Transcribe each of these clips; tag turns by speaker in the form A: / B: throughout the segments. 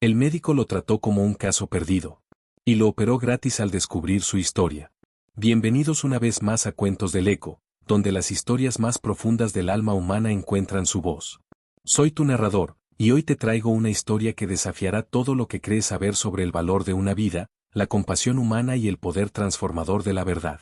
A: El médico lo trató como un caso perdido. Y lo operó gratis al descubrir su historia. Bienvenidos una vez más a Cuentos del Eco, donde las historias más profundas del alma humana encuentran su voz. Soy tu narrador, y hoy te traigo una historia que desafiará todo lo que crees saber sobre el valor de una vida, la compasión humana y el poder transformador de la verdad.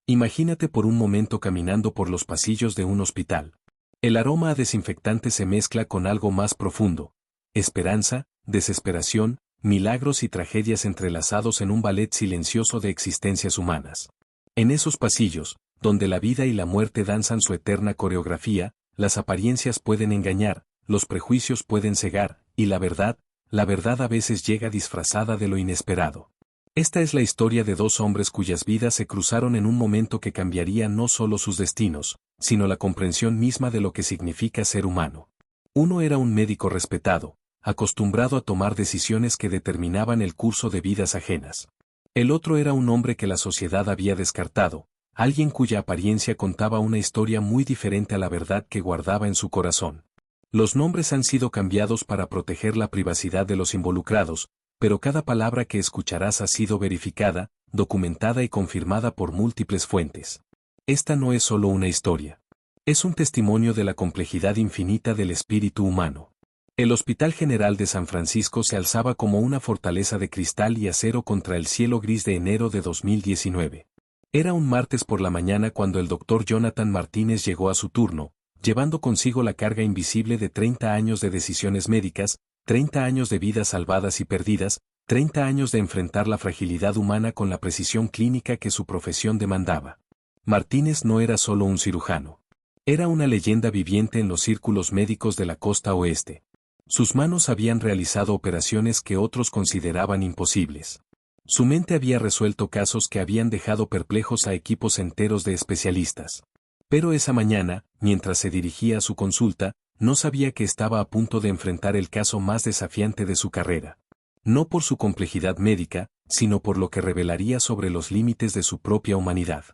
A: Imagínate por un momento caminando por los pasillos de un hospital. El aroma a desinfectante se mezcla con algo más profundo: esperanza, desesperación, milagros y tragedias entrelazados en un ballet silencioso de existencias humanas. En esos pasillos, donde la vida y la muerte danzan su eterna coreografía, las apariencias pueden engañar, los prejuicios pueden cegar, y la verdad a veces llega disfrazada de lo inesperado. Esta es la historia de dos hombres cuyas vidas se cruzaron en un momento que cambiaría no solo sus destinos, sino la comprensión misma de lo que significa ser humano. Uno era un médico respetado, acostumbrado a tomar decisiones que determinaban el curso de vidas ajenas. El otro era un hombre que la sociedad había descartado, alguien cuya apariencia contaba una historia muy diferente a la verdad que guardaba en su corazón. Los nombres han sido cambiados para proteger la privacidad de los involucrados, pero cada palabra que escucharás ha sido verificada, documentada y confirmada por múltiples fuentes. Esta no es solo una historia. Es un testimonio de la complejidad infinita del espíritu humano. El Hospital General de San Francisco se alzaba como una fortaleza de cristal y acero contra el cielo gris de enero de 2019. Era un martes por la mañana cuando el doctor Jonathan Martínez llegó a su turno, llevando consigo la carga invisible de 30 años de decisiones médicas, 30 años de vidas salvadas y perdidas, 30 años de enfrentar la fragilidad humana con la precisión clínica que su profesión demandaba. Martínez no era solo un cirujano. Era una leyenda viviente en los círculos médicos de la costa oeste. Sus manos habían realizado operaciones que otros consideraban imposibles. Su mente había resuelto casos que habían dejado perplejos a equipos enteros de especialistas. Pero esa mañana, mientras se dirigía a su consulta, no sabía que estaba a punto de enfrentar el caso más desafiante de su carrera. No por su complejidad médica, sino por lo que revelaría sobre los límites de su propia humanidad.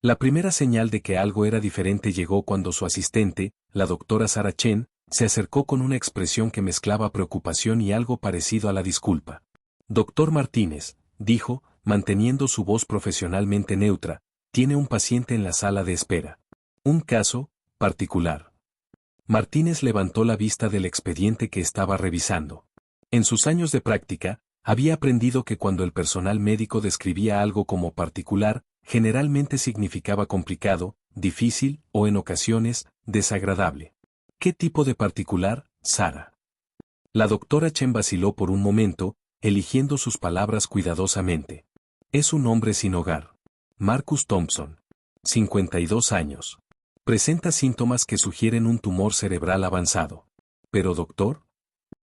A: La primera señal de que algo era diferente llegó cuando su asistente, la doctora Sarah Chen, se acercó con una expresión que mezclaba preocupación y algo parecido a la disculpa. «Doctor Martínez», dijo, manteniendo su voz profesionalmente neutra, «tiene un paciente en la sala de espera. Un caso particular». Martínez levantó la vista del expediente que estaba revisando. En sus años de práctica, había aprendido que cuando el personal médico describía algo como particular, generalmente significaba complicado, difícil o en ocasiones, desagradable. ¿Qué tipo de particular, Sara? La doctora Chen vaciló por un momento, eligiendo sus palabras cuidadosamente. Es un hombre sin hogar. Marcus Thompson. 52 años. Presenta síntomas que sugieren un tumor cerebral avanzado. ¿Pero doctor?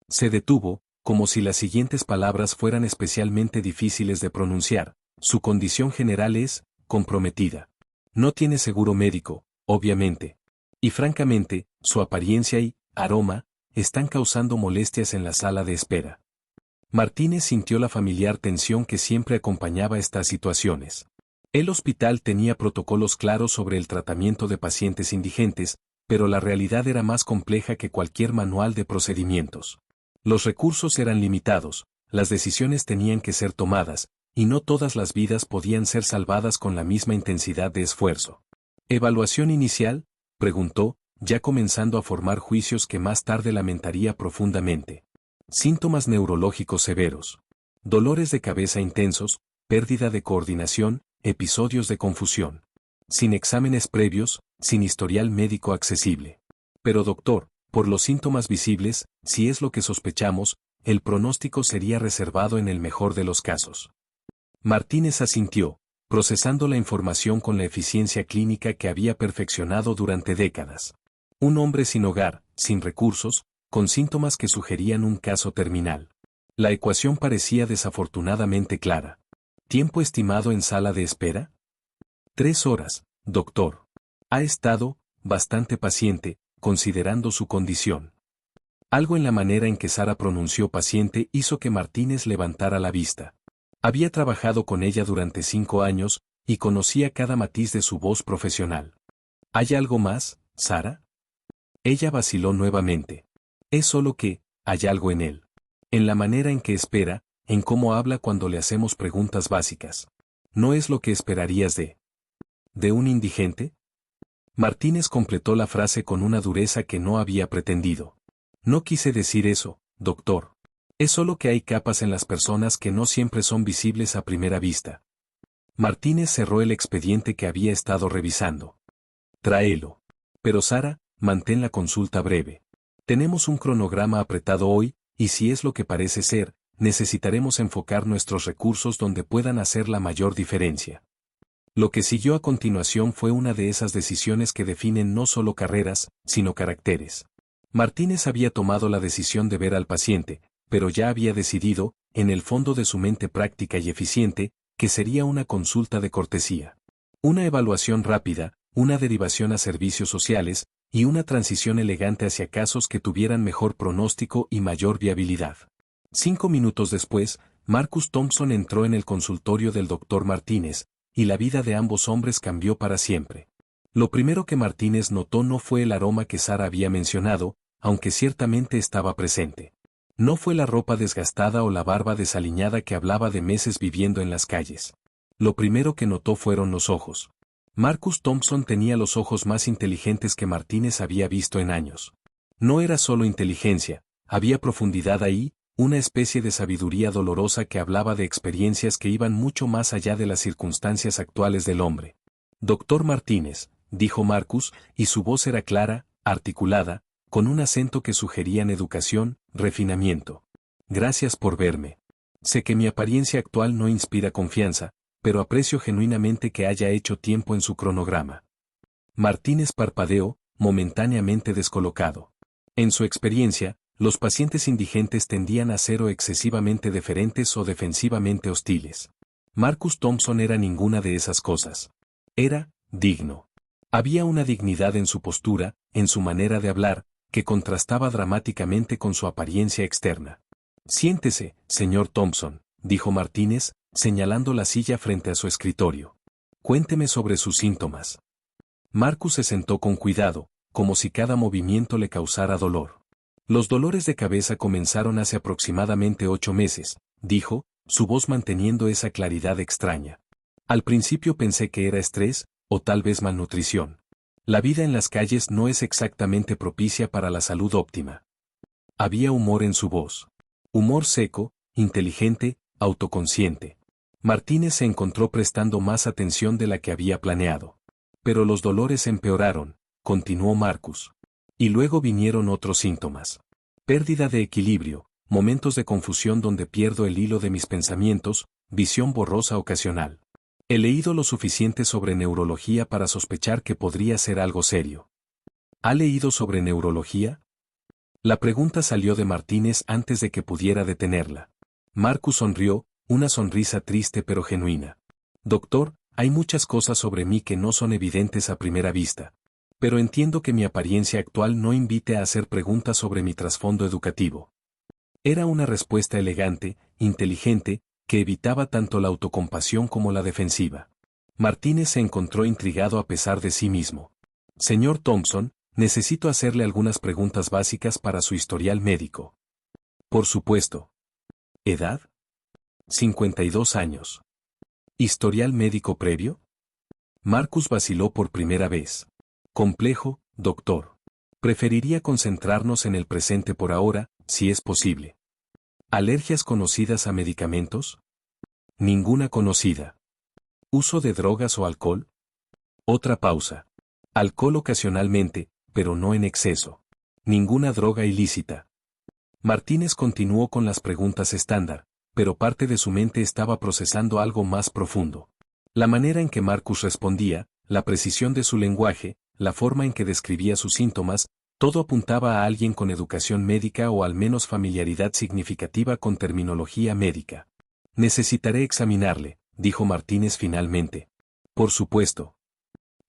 A: Se detuvo, como si las siguientes palabras fueran especialmente difíciles de pronunciar. Su condición general es comprometida. No tiene seguro médico, obviamente. Y francamente, su apariencia y aroma están causando molestias en la sala de espera. Martínez sintió la familiar tensión que siempre acompañaba estas situaciones. El hospital tenía protocolos claros sobre el tratamiento de pacientes indigentes, pero la realidad era más compleja que cualquier manual de procedimientos. Los recursos eran limitados, las decisiones tenían que ser tomadas, y no todas las vidas podían ser salvadas con la misma intensidad de esfuerzo. ¿Evaluación inicial?, preguntó, ya comenzando a formar juicios que más tarde lamentaría profundamente. Síntomas neurológicos severos. Dolores de cabeza intensos, pérdida de coordinación, episodios de confusión. Sin exámenes previos, sin historial médico accesible. Pero doctor, por los síntomas visibles, si es lo que sospechamos, el pronóstico sería reservado en el mejor de los casos. Martínez asintió, procesando la información con la eficiencia clínica que había perfeccionado durante décadas. Un hombre sin hogar, sin recursos, con síntomas que sugerían un caso terminal. La ecuación parecía desafortunadamente clara. ¿Tiempo estimado en sala de espera? 3 horas, doctor. Ha estado bastante paciente, considerando su condición. Algo en la manera en que Sara pronunció paciente hizo que Martínez levantara la vista. Había trabajado con ella durante 5 años, y conocía cada matiz de su voz profesional. ¿Hay algo más, Sara? Ella vaciló nuevamente. Es solo que, hay algo en él. En la manera en que espera, en cómo habla cuando le hacemos preguntas básicas. ¿No es lo que esperarías de un indigente? Martínez completó la frase con una dureza que no había pretendido. No quise decir eso, doctor. Es solo que hay capas en las personas que no siempre son visibles a primera vista. Martínez cerró el expediente que había estado revisando. Tráelo. Pero Sara, mantén la consulta breve. Tenemos un cronograma apretado hoy, y si es lo que parece ser, necesitaremos enfocar nuestros recursos donde puedan hacer la mayor diferencia. Lo que siguió a continuación fue una de esas decisiones que definen no solo carreras, sino caracteres. Martínez había tomado la decisión de ver al paciente, pero ya había decidido, en el fondo de su mente práctica y eficiente, que sería una consulta de cortesía. Una evaluación rápida, una derivación a servicios sociales, y una transición elegante hacia casos que tuvieran mejor pronóstico y mayor viabilidad. 5 minutos después, Marcus Thompson entró en el consultorio del doctor Martínez, y la vida de ambos hombres cambió para siempre. Lo primero que Martínez notó no fue el aroma que Sara había mencionado, aunque ciertamente estaba presente. No fue la ropa desgastada o la barba desaliñada que hablaba de meses viviendo en las calles. Lo primero que notó fueron los ojos. Marcus Thompson tenía los ojos más inteligentes que Martínez había visto en años. No era solo inteligencia, había profundidad ahí, una especie de sabiduría dolorosa que hablaba de experiencias que iban mucho más allá de las circunstancias actuales del hombre. Doctor Martínez, dijo Marcus, y su voz era clara, articulada, con un acento que sugería educación, refinamiento. Gracias por verme. Sé que mi apariencia actual no inspira confianza, pero aprecio genuinamente que haya hecho tiempo en su cronograma. Martínez parpadeó, momentáneamente descolocado. En su experiencia, los pacientes indigentes tendían a ser o excesivamente deferentes o defensivamente hostiles. Marcus Thompson era ninguna de esas cosas. Era digno. Había una dignidad en su postura, en su manera de hablar, que contrastaba dramáticamente con su apariencia externa. Siéntese, señor Thompson, dijo Martínez, señalando la silla frente a su escritorio. Cuénteme sobre sus síntomas. Marcus se sentó con cuidado, como si cada movimiento le causara dolor. Los dolores de cabeza comenzaron hace aproximadamente 8 meses, dijo, su voz manteniendo esa claridad extraña. Al principio pensé que era estrés, o tal vez malnutrición. La vida en las calles no es exactamente propicia para la salud óptima. Había humor en su voz. Humor seco, inteligente, autoconsciente. Martínez se encontró prestando más atención de la que había planeado. Pero los dolores empeoraron, continuó Marcus. Y luego vinieron otros síntomas. Pérdida de equilibrio, momentos de confusión donde pierdo el hilo de mis pensamientos, visión borrosa ocasional. He leído lo suficiente sobre neurología para sospechar que podría ser algo serio. ¿Ha leído sobre neurología? La pregunta salió de Martínez antes de que pudiera detenerla. Marcus sonrió, una sonrisa triste pero genuina. Doctor, hay muchas cosas sobre mí que no son evidentes a primera vista. Pero entiendo que mi apariencia actual no invite a hacer preguntas sobre mi trasfondo educativo. Era una respuesta elegante, inteligente, que evitaba tanto la autocompasión como la defensiva. Martínez se encontró intrigado a pesar de sí mismo. Señor Thompson, necesito hacerle algunas preguntas básicas para su historial médico. Por supuesto. ¿Edad? 52 años. ¿Historial médico previo? Marcus vaciló por primera vez. Complejo, doctor. Preferiría concentrarnos en el presente por ahora, si es posible. ¿Alergias conocidas a medicamentos? Ninguna conocida. ¿Uso de drogas o alcohol? Otra pausa. Alcohol ocasionalmente, pero no en exceso. Ninguna droga ilícita. Martínez continuó con las preguntas estándar, pero parte de su mente estaba procesando algo más profundo. La manera en que Marcus respondía, la precisión de su lenguaje, la forma en que describía sus síntomas, todo apuntaba a alguien con educación médica o al menos familiaridad significativa con terminología médica. Necesitaré examinarle, dijo Martínez finalmente. Por supuesto.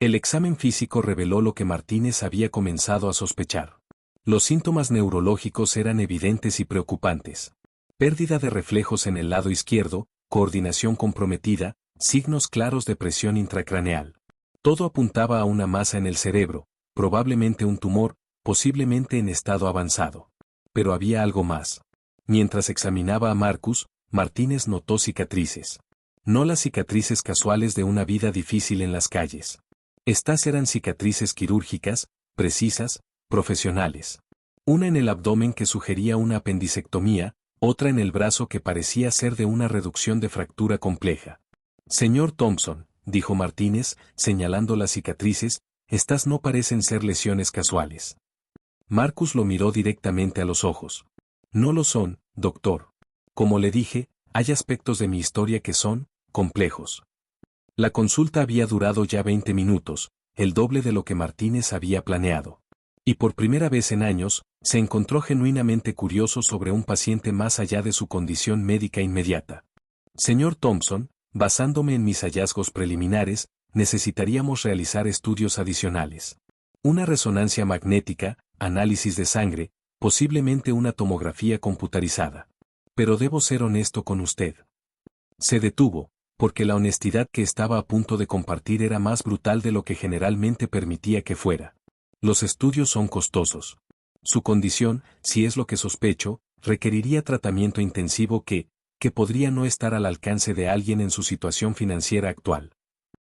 A: El examen físico reveló lo que Martínez había comenzado a sospechar. Los síntomas neurológicos eran evidentes y preocupantes. Pérdida de reflejos en el lado izquierdo, coordinación comprometida, signos claros de presión intracraneal. Todo apuntaba a una masa en el cerebro, probablemente un tumor, posiblemente en estado avanzado. Pero había algo más. Mientras examinaba a Marcus, Martínez notó cicatrices. No las cicatrices casuales de una vida difícil en las calles. Estas eran cicatrices quirúrgicas, precisas, profesionales. Una en el abdomen que sugería una apendicectomía, otra en el brazo que parecía ser de una reducción de fractura compleja. Señor Thompson, dijo Martínez, señalando las cicatrices, estas no parecen ser lesiones casuales. Marcus lo miró directamente a los ojos. No lo son, doctor. Como le dije, hay aspectos de mi historia que son complejos. La consulta había durado ya 20 minutos, el doble de lo que Martínez había planeado. Y por primera vez en años, se encontró genuinamente curioso sobre un paciente más allá de su condición médica inmediata. Señor Thompson, basándome en mis hallazgos preliminares, necesitaríamos realizar estudios adicionales. Una resonancia magnética, análisis de sangre, posiblemente una tomografía computarizada. Pero debo ser honesto con usted. Se detuvo, porque la honestidad que estaba a punto de compartir era más brutal de lo que generalmente permitía que fuera. Los estudios son costosos. Su condición, si es lo que sospecho, requeriría tratamiento intensivo que podría no estar al alcance de alguien en su situación financiera actual.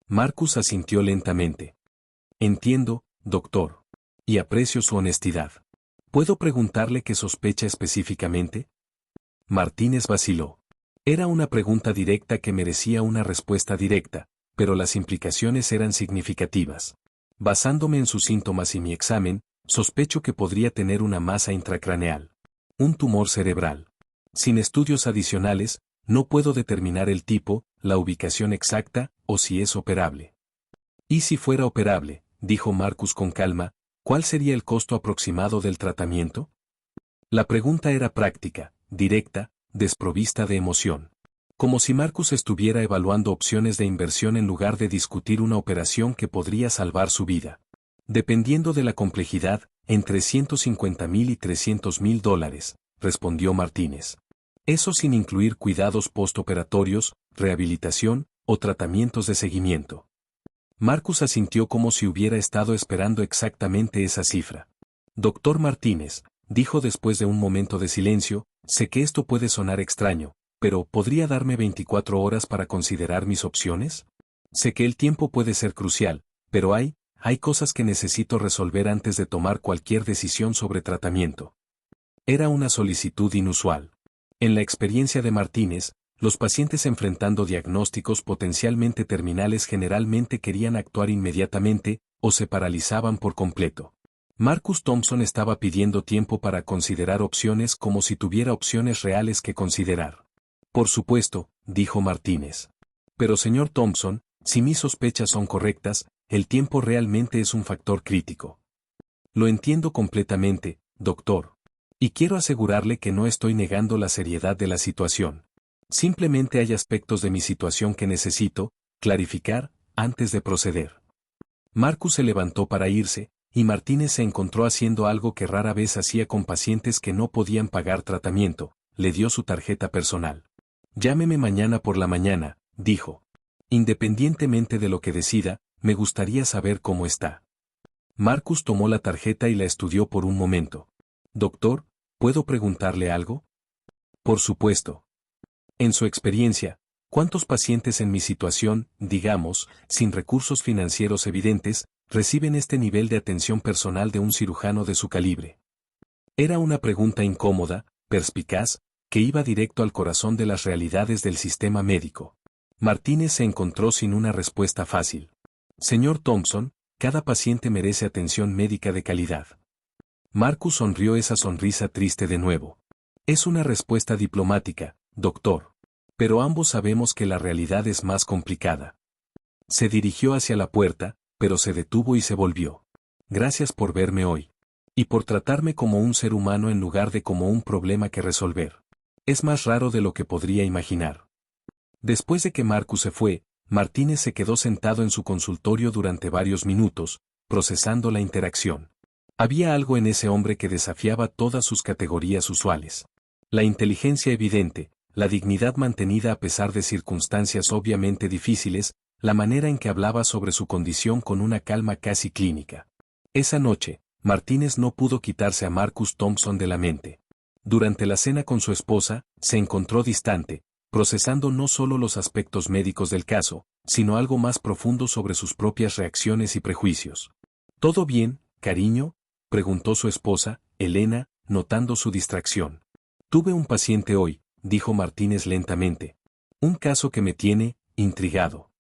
A: Marcus asintió lentamente. Entiendo, doctor. Y aprecio su honestidad. ¿Puedo preguntarle qué sospecha específicamente? Martínez vaciló. Era una pregunta directa que merecía una respuesta directa, pero las implicaciones eran significativas. Basándome en sus síntomas y mi examen, sospecho que podría tener una masa intracraneal. Un tumor cerebral. Sin estudios adicionales, no puedo determinar el tipo, la ubicación exacta, o si es operable. ¿Y si fuera operable?, dijo Marcus con calma, ¿cuál sería el costo aproximado del tratamiento? La pregunta era práctica, directa, desprovista de emoción. Como si Marcus estuviera evaluando opciones de inversión en lugar de discutir una operación que podría salvar su vida. Dependiendo de la complejidad, entre $150,000 y $300,000, respondió Martínez. Eso sin incluir cuidados postoperatorios, rehabilitación o tratamientos de seguimiento. Marcus asintió como si hubiera estado esperando exactamente esa cifra. Doctor Martínez, dijo después de un momento de silencio, sé que esto puede sonar extraño, pero ¿podría darme 24 horas para considerar mis opciones? Sé que el tiempo puede ser crucial, pero hay cosas que necesito resolver antes de tomar cualquier decisión sobre tratamiento. Era una solicitud inusual. En la experiencia de Martínez, los pacientes enfrentando diagnósticos potencialmente terminales generalmente querían actuar inmediatamente, o se paralizaban por completo. Marcus Thompson estaba pidiendo tiempo para considerar opciones como si tuviera opciones reales que considerar. Por supuesto, dijo Martínez. Pero señor Thompson, si mis sospechas son correctas, el tiempo realmente es un factor crítico. Lo entiendo completamente, doctor. Y quiero asegurarle que no estoy negando la seriedad de la situación. Simplemente hay aspectos de mi situación que necesito clarificar antes de proceder. Marcus se levantó para irse, y Martínez se encontró haciendo algo que rara vez hacía con pacientes que no podían pagar tratamiento, le dio su tarjeta personal. Llámeme mañana por la mañana, dijo. Independientemente de lo que decida, me gustaría saber cómo está. Marcus tomó la tarjeta y la estudió por un momento. Doctor, ¿puedo preguntarle algo? Por supuesto. En su experiencia, ¿cuántos pacientes en mi situación, digamos, sin recursos financieros evidentes, reciben este nivel de atención personal de un cirujano de su calibre? Era una pregunta incómoda, perspicaz, que iba directo al corazón de las realidades del sistema médico. Martínez se encontró sin una respuesta fácil. Señor Thompson, cada paciente merece atención médica de calidad. Marcus sonrió esa sonrisa triste de nuevo. Es una respuesta diplomática, doctor. Pero ambos sabemos que la realidad es más complicada. Se dirigió hacia la puerta, pero se detuvo y se volvió. Gracias por verme hoy. Y por tratarme como un ser humano en lugar de como un problema que resolver. Es más raro de lo que podría imaginar. Después de que Marcus se fue, Martínez se quedó sentado en su consultorio durante varios minutos, procesando la interacción. Había algo en ese hombre que desafiaba todas sus categorías usuales. La inteligencia evidente, la dignidad mantenida a pesar de circunstancias obviamente difíciles, la manera en que hablaba sobre su condición con una calma casi clínica. Esa noche, Martínez no pudo quitarse a Marcus Thompson de la mente. Durante la cena con su esposa, se encontró distante, procesando no solo los aspectos médicos del caso, sino algo más profundo sobre sus propias reacciones y prejuicios. ¿Todo bien, cariño?, preguntó su esposa, Elena, notando su distracción. Tuve un paciente hoy, dijo Martínez lentamente. Un caso que me tiene intrigado.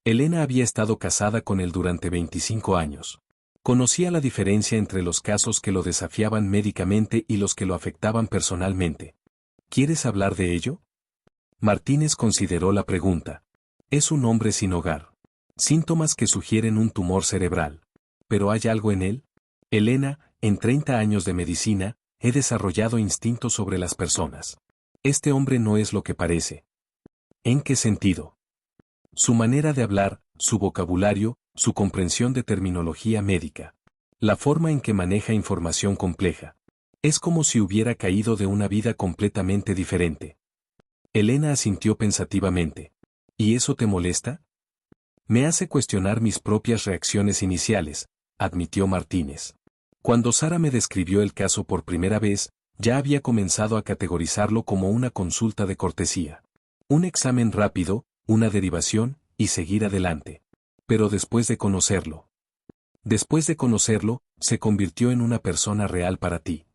A: Elena había estado casada con él durante 25 años. Conocía la diferencia entre los casos que lo desafiaban médicamente y los que lo afectaban personalmente. ¿Quieres hablar de ello? Martínez consideró la pregunta. Es un hombre sin hogar. Síntomas que sugieren un tumor cerebral. ¿Pero hay algo en él? Elena, en 30 años de medicina, he desarrollado instintos sobre las personas. Este hombre no es lo que parece. ¿En qué sentido? Su manera de hablar, su vocabulario, su comprensión de terminología médica. La forma en que maneja información compleja. Es como si hubiera caído de una vida completamente diferente. Elena asintió pensativamente. ¿Y eso te molesta? Me hace cuestionar mis propias reacciones iniciales, admitió Martínez. Cuando Sara me describió el caso por primera vez, ya había comenzado a categorizarlo como una consulta de cortesía. Un examen rápido, una derivación, y seguir adelante. Pero después de conocerlo, se convirtió en una persona real para ti.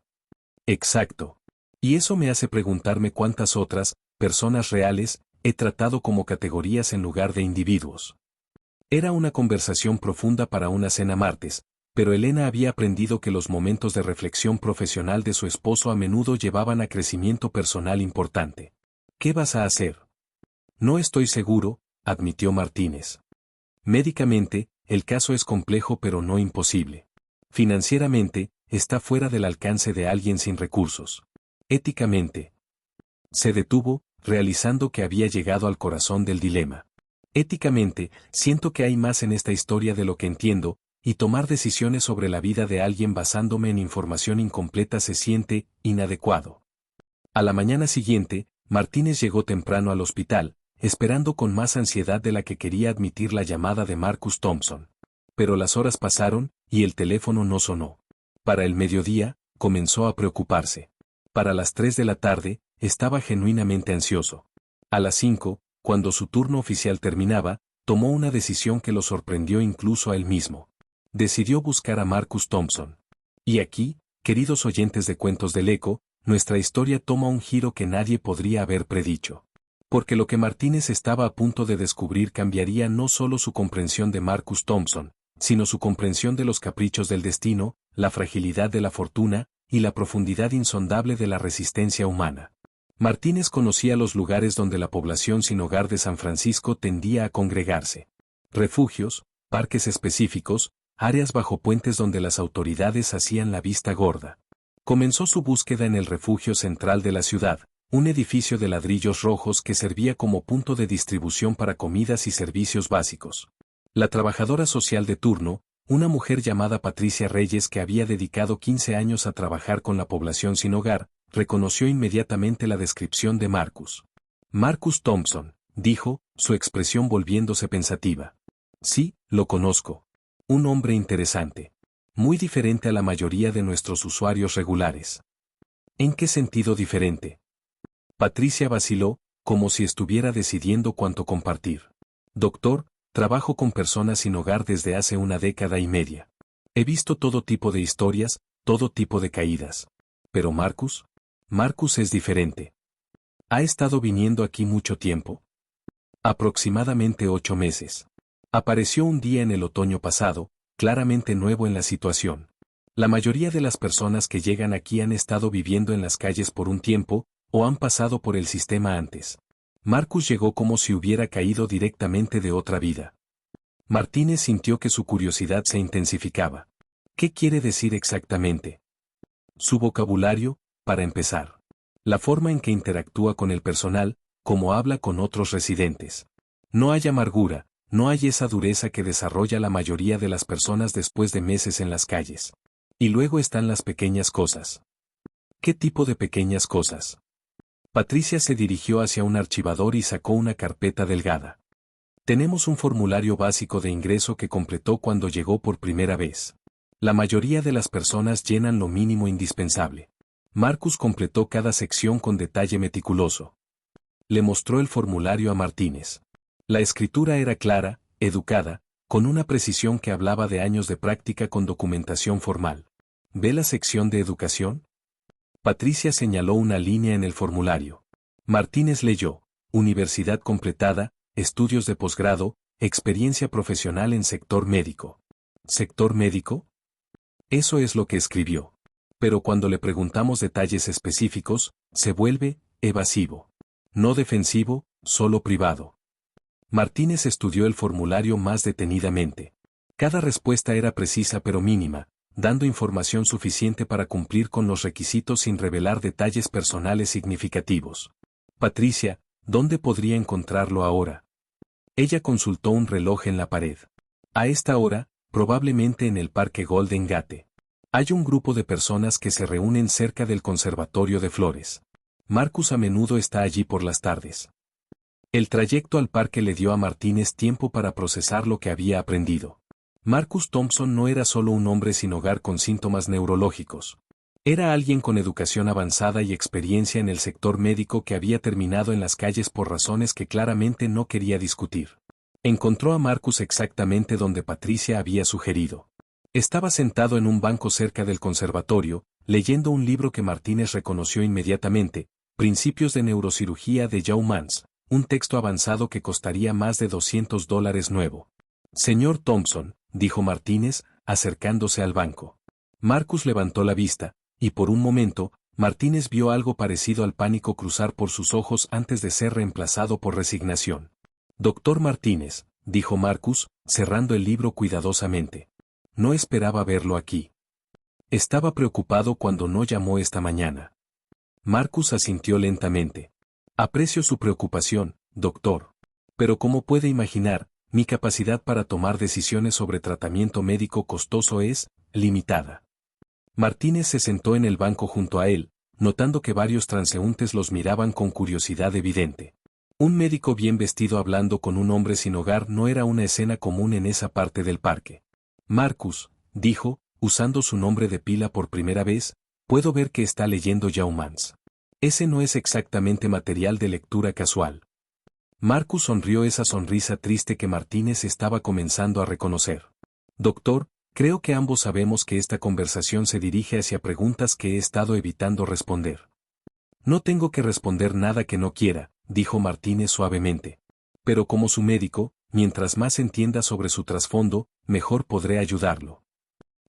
A: Exacto. Y eso me hace preguntarme cuántas otras, personas reales, he tratado como categorías en lugar de individuos. Era una conversación profunda para una cena martes, pero Elena había aprendido que los momentos de reflexión profesional de su esposo a menudo llevaban a crecimiento personal importante. ¿Qué vas a hacer? No estoy seguro, admitió Martínez. Médicamente, el caso es complejo pero no imposible. Financieramente, está fuera del alcance de alguien sin recursos. Éticamente. Se detuvo, realizando que había llegado al corazón del dilema. Éticamente, siento que hay más en esta historia de lo que entiendo, y tomar decisiones sobre la vida de alguien basándome en información incompleta se siente inadecuado. A la mañana siguiente, Martínez llegó temprano al hospital, esperando con más ansiedad de la que quería admitir la llamada de Marcus Thompson. Pero las horas pasaron, y el teléfono no sonó. Para el mediodía, comenzó a preocuparse. Para las 3 de la tarde, estaba genuinamente ansioso. A las 5, cuando su turno oficial terminaba, tomó una decisión que lo sorprendió incluso a él mismo. Decidió buscar a Marcus Thompson. Y aquí, queridos oyentes de Cuentos del Eco, nuestra historia toma un giro que nadie podría haber predicho. Porque lo que Martínez estaba a punto de descubrir cambiaría no solo su comprensión de Marcus Thompson, sino su comprensión de los caprichos del destino, la fragilidad de la fortuna, y la profundidad insondable de la resistencia humana. Martínez conocía los lugares donde la población sin hogar de San Francisco tendía a congregarse. Refugios, parques específicos, áreas bajo puentes donde las autoridades hacían la vista gorda. Comenzó su búsqueda en el refugio central de la ciudad, un edificio de ladrillos rojos que servía como punto de distribución para comidas y servicios básicos. La trabajadora social de turno, una mujer llamada Patricia Reyes que había dedicado 15 años a trabajar con la población sin hogar, reconoció inmediatamente la descripción de Marcus. Marcus Thompson, dijo, su expresión volviéndose pensativa. Sí, lo conozco. Un hombre interesante. Muy diferente a la mayoría de nuestros usuarios regulares. ¿En qué sentido diferente? Patricia vaciló, como si estuviera decidiendo cuánto compartir. Doctor, trabajo con personas sin hogar desde hace una década y media. He visto todo tipo de historias, todo tipo de caídas. Pero Marcus es diferente. ¿Ha estado viniendo aquí mucho tiempo? Aproximadamente 8 meses. Apareció un día en el otoño pasado, claramente nuevo en la situación. La mayoría de las personas que llegan aquí han estado viviendo en las calles por un tiempo, o han pasado por el sistema antes. Marcus llegó como si hubiera caído directamente de otra vida. Martínez sintió que su curiosidad se intensificaba. ¿Qué quiere decir exactamente? Su vocabulario, para empezar. La forma en que interactúa con el personal, como habla con otros residentes. No hay amargura, no hay esa dureza que desarrolla la mayoría de las personas después de meses en las calles. Y luego están las pequeñas cosas. ¿Qué tipo de pequeñas cosas? Patricia se dirigió hacia un archivador y sacó una carpeta delgada. Tenemos un formulario básico de ingreso que completó cuando llegó por primera vez. La mayoría de las personas llenan lo mínimo indispensable. Marcus completó cada sección con detalle meticuloso. Le mostró el formulario a Martínez. La escritura era clara, educada, con una precisión que hablaba de años de práctica con documentación formal. ¿Ve la sección de educación? Patricia señaló una línea en el formulario. Martínez leyó: universidad completada, estudios de posgrado, experiencia profesional en sector médico. ¿Sector médico? Eso es lo que escribió. Pero cuando le preguntamos detalles específicos, se vuelve evasivo. No defensivo, solo privado. Martínez estudió el formulario más detenidamente. Cada respuesta era precisa pero mínima, dando información suficiente para cumplir con los requisitos sin revelar detalles personales significativos. Patricia, ¿dónde podría encontrarlo ahora? Ella consultó un reloj en la pared. A esta hora, probablemente en el Parque Golden Gate. Hay un grupo de personas que se reúnen cerca del Conservatorio de Flores. Marcus a menudo está allí por las tardes. El trayecto al parque le dio a Martínez tiempo para procesar lo que había aprendido. Marcus Thompson no era solo un hombre sin hogar con síntomas neurológicos. Era alguien con educación avanzada y experiencia en el sector médico que había terminado en las calles por razones que claramente no quería discutir. Encontró a Marcus exactamente donde Patricia había sugerido. Estaba sentado en un banco cerca del conservatorio, leyendo un libro que Martínez reconoció inmediatamente, Principios de Neurocirugía de Yeomans, un texto avanzado que costaría más de $200 nuevo. Señor Thompson, dijo Martínez, acercándose al banco. Marcus levantó la vista, y por un momento, Martínez vio algo parecido al pánico cruzar por sus ojos antes de ser reemplazado por resignación. Doctor Martínez, dijo Marcus, cerrando el libro cuidadosamente. No esperaba verlo aquí. Estaba preocupado cuando no llamó esta mañana. Marcus asintió lentamente. Aprecio su preocupación, doctor. Pero como puede imaginar, mi capacidad para tomar decisiones sobre tratamiento médico costoso es limitada. Martínez se sentó en el banco junto a él, notando que varios transeúntes los miraban con curiosidad evidente. Un médico bien vestido hablando con un hombre sin hogar no era una escena común en esa parte del parque. Marcus, dijo, usando su nombre de pila por primera vez, puedo ver que está leyendo Yeomans. Ese no es exactamente material de lectura casual. Marcus sonrió esa sonrisa triste que Martínez estaba comenzando a reconocer. Doctor, creo que ambos sabemos que esta conversación se dirige hacia preguntas que he estado evitando responder. No tengo que responder nada que no quiera, dijo Martínez suavemente. Pero como su médico, mientras más entienda sobre su trasfondo, mejor podré ayudarlo.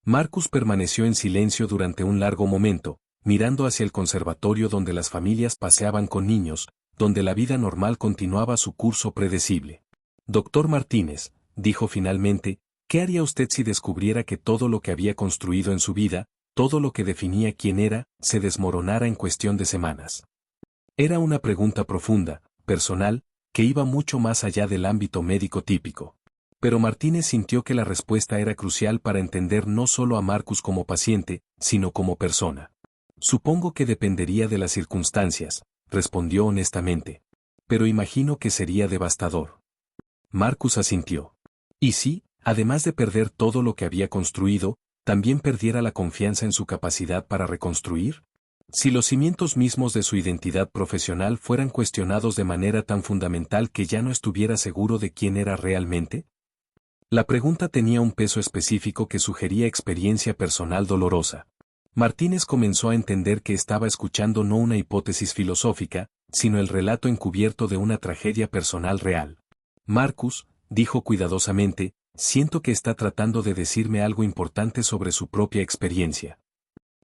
A: Marcus permaneció en silencio durante un largo momento, mirando hacia el conservatorio donde las familias paseaban con niños, donde la vida normal continuaba su curso predecible. Doctor Martínez, dijo finalmente, ¿qué haría usted si descubriera que todo lo que había construido en su vida, todo lo que definía quién era, se desmoronara en cuestión de semanas? Era una pregunta profunda, personal, que iba mucho más allá del ámbito médico típico. Pero Martínez sintió que la respuesta era crucial para entender no solo a Marcus como paciente, sino como persona. Supongo que dependería de las circunstancias, respondió honestamente. Pero imagino que sería devastador. Marcus asintió. ¿Y si, además de perder todo lo que había construido, también perdiera la confianza en su capacidad para reconstruir? Si los cimientos mismos de su identidad profesional fueran cuestionados de manera tan fundamental que ya no estuviera seguro de quién era realmente? La pregunta tenía un peso específico que sugería experiencia personal dolorosa. Martínez comenzó a entender que estaba escuchando no una hipótesis filosófica, sino el relato encubierto de una tragedia personal real. Marcus, dijo cuidadosamente, siento que está tratando de decirme algo importante sobre su propia experiencia.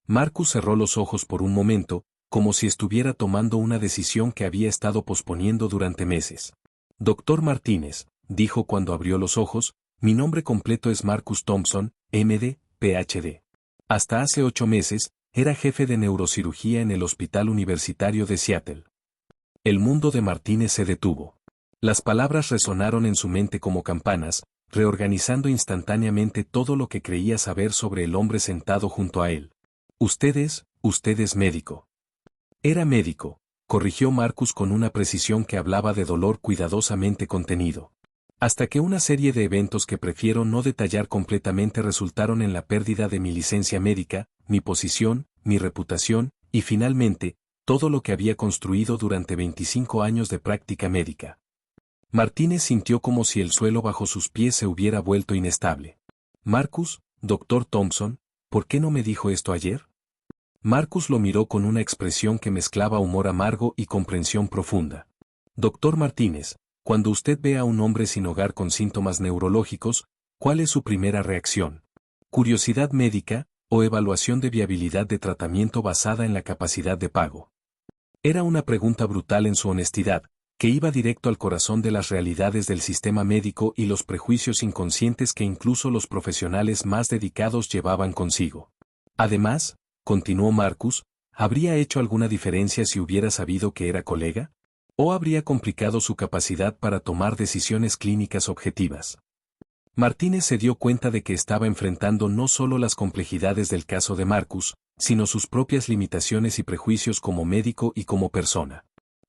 A: Marcus cerró los ojos por un momento, como si estuviera tomando una decisión que había estado posponiendo durante meses. Doctor Martínez, dijo cuando abrió los ojos, mi nombre completo es Marcus Thompson, MD, PhD. Hasta hace 8 meses, era jefe de neurocirugía en el Hospital Universitario de Seattle. El mundo de Martínez se detuvo. Las palabras resonaron en su mente como campanas, reorganizando instantáneamente todo lo que creía saber sobre el hombre sentado junto a él. Usted es médico. Era médico, corrigió Marcus con una precisión que hablaba de dolor cuidadosamente contenido. Hasta que una serie de eventos que prefiero no detallar completamente resultaron en la pérdida de mi licencia médica, mi posición, mi reputación, y finalmente, todo lo que había construido durante 25 años de práctica médica. Martínez sintió como si el suelo bajo sus pies se hubiera vuelto inestable. Marcus, doctor Thompson, ¿por qué no me dijo esto ayer? Marcus lo miró con una expresión que mezclaba humor amargo y comprensión profunda. Doctor Martínez, cuando usted ve a un hombre sin hogar con síntomas neurológicos, ¿cuál es su primera reacción? ¿Curiosidad médica o evaluación de viabilidad de tratamiento basada en la capacidad de pago? Era una pregunta brutal en su honestidad, que iba directo al corazón de las realidades del sistema médico y los prejuicios inconscientes que incluso los profesionales más dedicados llevaban consigo. Además, continuó Marcus, ¿habría hecho alguna diferencia si hubiera sabido que era colega? ¿O habría complicado su capacidad para tomar decisiones clínicas objetivas? Martínez se dio cuenta de que estaba enfrentando no solo las complejidades del caso de Marcus, sino sus propias limitaciones y prejuicios como médico y como persona.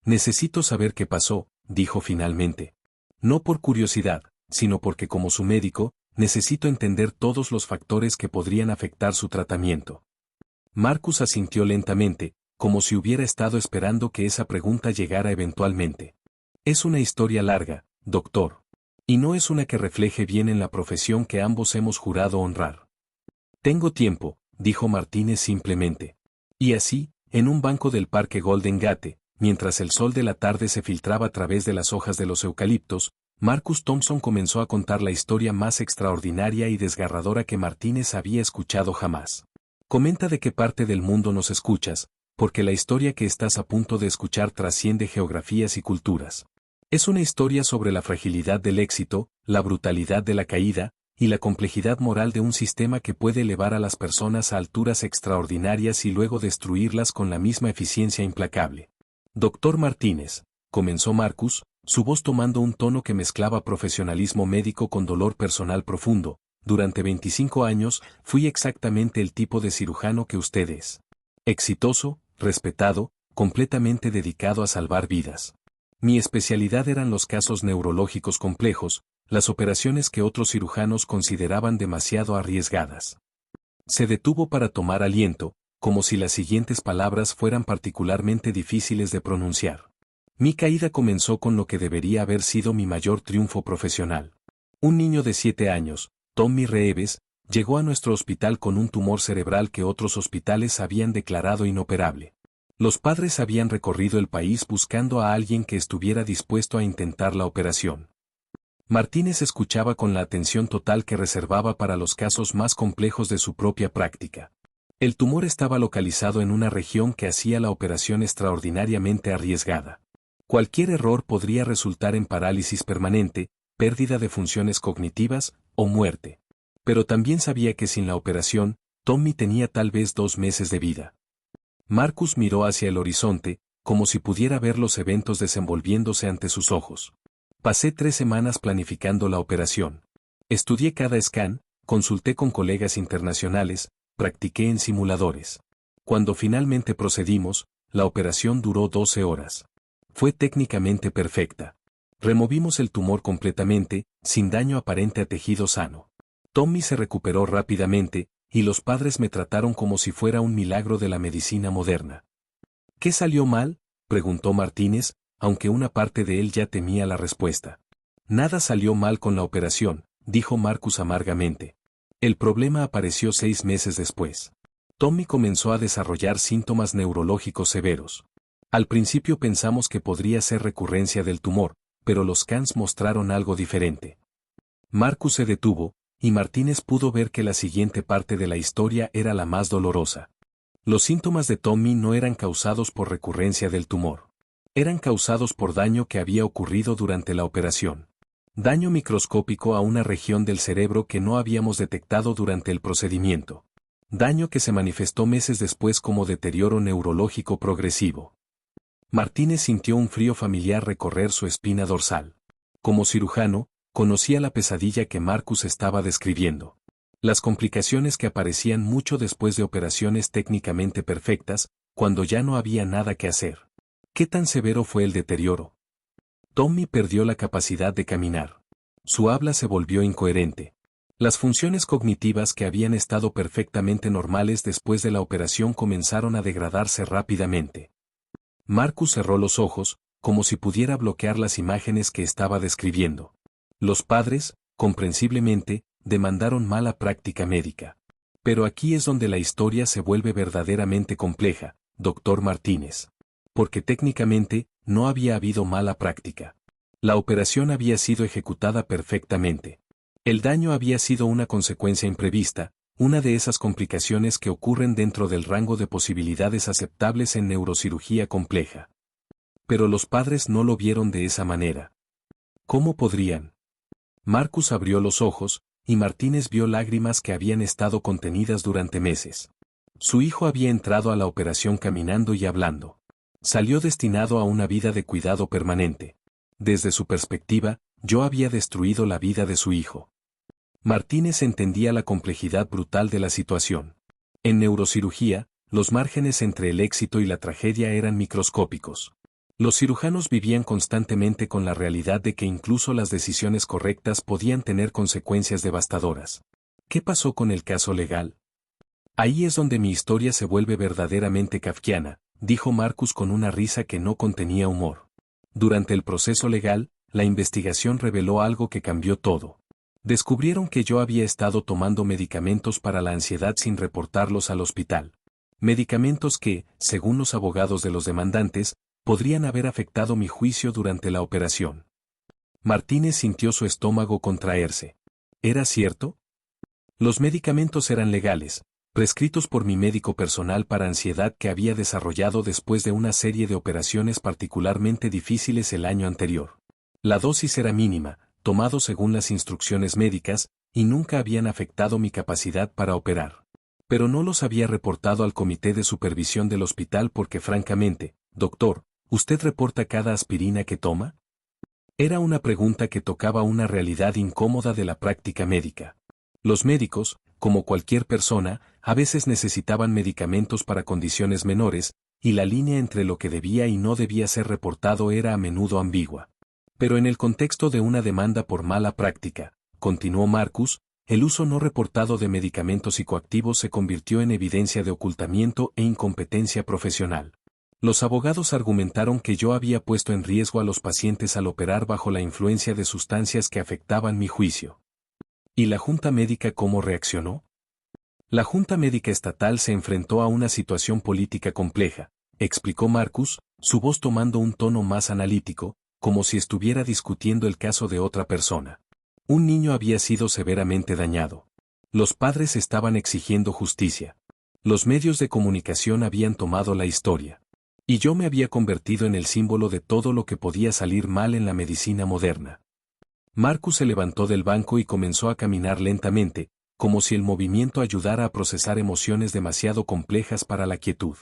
A: Necesito saber qué pasó, dijo finalmente. No por curiosidad, sino porque como su médico, necesito entender todos los factores que podrían afectar su tratamiento. Marcus asintió lentamente, como si hubiera estado esperando que esa pregunta llegara eventualmente. Es una historia larga, doctor. Y no es una que refleje bien en la profesión que ambos hemos jurado honrar. Tengo tiempo, dijo Martínez simplemente. Y así, en un banco del parque Golden Gate, mientras el sol de la tarde se filtraba a través de las hojas de los eucaliptos, Marcus Thompson comenzó a contar la historia más extraordinaria y desgarradora que Martínez había escuchado jamás. Comenta de qué parte del mundo nos escuchas, porque la historia que estás a punto de escuchar trasciende geografías y culturas. Es una historia sobre la fragilidad del éxito, la brutalidad de la caída, y la complejidad moral de un sistema que puede elevar a las personas a alturas extraordinarias y luego destruirlas con la misma eficiencia implacable. Doctor Martínez, comenzó Marcus, su voz tomando un tono que mezclaba profesionalismo médico con dolor personal profundo. Durante 25 años, fui exactamente el tipo de cirujano que usted es. Exitoso, respetado, completamente dedicado a salvar vidas. Mi especialidad eran los casos neurológicos complejos, las operaciones que otros cirujanos consideraban demasiado arriesgadas. Se detuvo para tomar aliento, como si las siguientes palabras fueran particularmente difíciles de pronunciar. Mi caída comenzó con lo que debería haber sido mi mayor triunfo profesional. Un niño de 7 años, Tommy Reeves, llegó a nuestro hospital con un tumor cerebral que otros hospitales habían declarado inoperable. Los padres habían recorrido el país buscando a alguien que estuviera dispuesto a intentar la operación. Martínez escuchaba con la atención total que reservaba para los casos más complejos de su propia práctica. El tumor estaba localizado en una región que hacía la operación extraordinariamente arriesgada. Cualquier error podría resultar en parálisis permanente, pérdida de funciones cognitivas o muerte. Pero también sabía que sin la operación, Tommy tenía tal vez 2 meses de vida. Marcus miró hacia el horizonte, como si pudiera ver los eventos desenvolviéndose ante sus ojos. Pasé 3 semanas planificando la operación. Estudié cada scan, consulté con colegas internacionales, practiqué en simuladores. Cuando finalmente procedimos, la operación duró 12 horas. Fue técnicamente perfecta. Removimos el tumor completamente, sin daño aparente a tejido sano. Tommy se recuperó rápidamente, y los padres me trataron como si fuera un milagro de la medicina moderna. ¿Qué salió mal?, preguntó Martínez, aunque una parte de él ya temía la respuesta. Nada salió mal con la operación, dijo Marcus amargamente. El problema apareció 6 meses después. Tommy comenzó a desarrollar síntomas neurológicos severos. Al principio pensamos que podría ser recurrencia del tumor, pero los scans mostraron algo diferente. Marcus se detuvo, y Martínez pudo ver que la siguiente parte de la historia era la más dolorosa. Los síntomas de Tommy no eran causados por recurrencia del tumor. Eran causados por daño que había ocurrido durante la operación. Daño microscópico a una región del cerebro que no habíamos detectado durante el procedimiento. Daño que se manifestó meses después como deterioro neurológico progresivo. Martínez sintió un frío familiar recorrer su espina dorsal. Como cirujano, conocía la pesadilla que Marcus estaba describiendo. Las complicaciones que aparecían mucho después de operaciones técnicamente perfectas, cuando ya no había nada que hacer. ¿Qué tan severo fue el deterioro? Tommy perdió la capacidad de caminar. Su habla se volvió incoherente. Las funciones cognitivas que habían estado perfectamente normales después de la operación comenzaron a degradarse rápidamente. Marcus cerró los ojos, como si pudiera bloquear las imágenes que estaba describiendo. Los padres, comprensiblemente, demandaron mala práctica médica. Pero aquí es donde la historia se vuelve verdaderamente compleja, doctor Martínez. Porque técnicamente, no había habido mala práctica. La operación había sido ejecutada perfectamente. El daño había sido una consecuencia imprevista, una de esas complicaciones que ocurren dentro del rango de posibilidades aceptables en neurocirugía compleja. Pero los padres no lo vieron de esa manera. ¿Cómo podrían? Marcus abrió los ojos, y Martínez vio lágrimas que habían estado contenidas durante meses. Su hijo había entrado a la operación caminando y hablando. Salió destinado a una vida de cuidado permanente. Desde su perspectiva, yo había destruido la vida de su hijo. Martínez entendía la complejidad brutal de la situación. En neurocirugía, los márgenes entre el éxito y la tragedia eran microscópicos. Los cirujanos vivían constantemente con la realidad de que incluso las decisiones correctas podían tener consecuencias devastadoras. ¿Qué pasó con el caso legal? Ahí es donde mi historia se vuelve verdaderamente kafkiana, dijo Marcus con una risa que no contenía humor. Durante el proceso legal, la investigación reveló algo que cambió todo. Descubrieron que yo había estado tomando medicamentos para la ansiedad sin reportarlos al hospital. Medicamentos que, según los abogados de los demandantes, podrían haber afectado mi juicio durante la operación. Martínez sintió su estómago contraerse. ¿Era cierto? Los medicamentos eran legales, prescritos por mi médico personal para ansiedad que había desarrollado después de una serie de operaciones particularmente difíciles el año anterior. La dosis era mínima, tomado según las instrucciones médicas, y nunca habían afectado mi capacidad para operar. Pero no los había reportado al comité de supervisión del hospital porque francamente, doctor, ¿usted reporta cada aspirina que toma? Era una pregunta que tocaba una realidad incómoda de la práctica médica. Los médicos, como cualquier persona, a veces necesitaban medicamentos para condiciones menores, y la línea entre lo que debía y no debía ser reportado era a menudo ambigua. Pero en el contexto de una demanda por mala práctica, continuó Marcus, el uso no reportado de medicamentos psicoactivos se convirtió en evidencia de ocultamiento e incompetencia profesional. Los abogados argumentaron que yo había puesto en riesgo a los pacientes al operar bajo la influencia de sustancias que afectaban mi juicio. ¿Y la Junta Médica cómo reaccionó? La Junta Médica Estatal se enfrentó a una situación política compleja, explicó Marcus, su voz tomando un tono más analítico, como si estuviera discutiendo el caso de otra persona. Un niño había sido severamente dañado. Los padres estaban exigiendo justicia. Los medios de comunicación habían tomado la historia. Y yo me había convertido en el símbolo de todo lo que podía salir mal en la medicina moderna. Marcus se levantó del banco y comenzó a caminar lentamente, como si el movimiento ayudara a procesar emociones demasiado complejas para la quietud.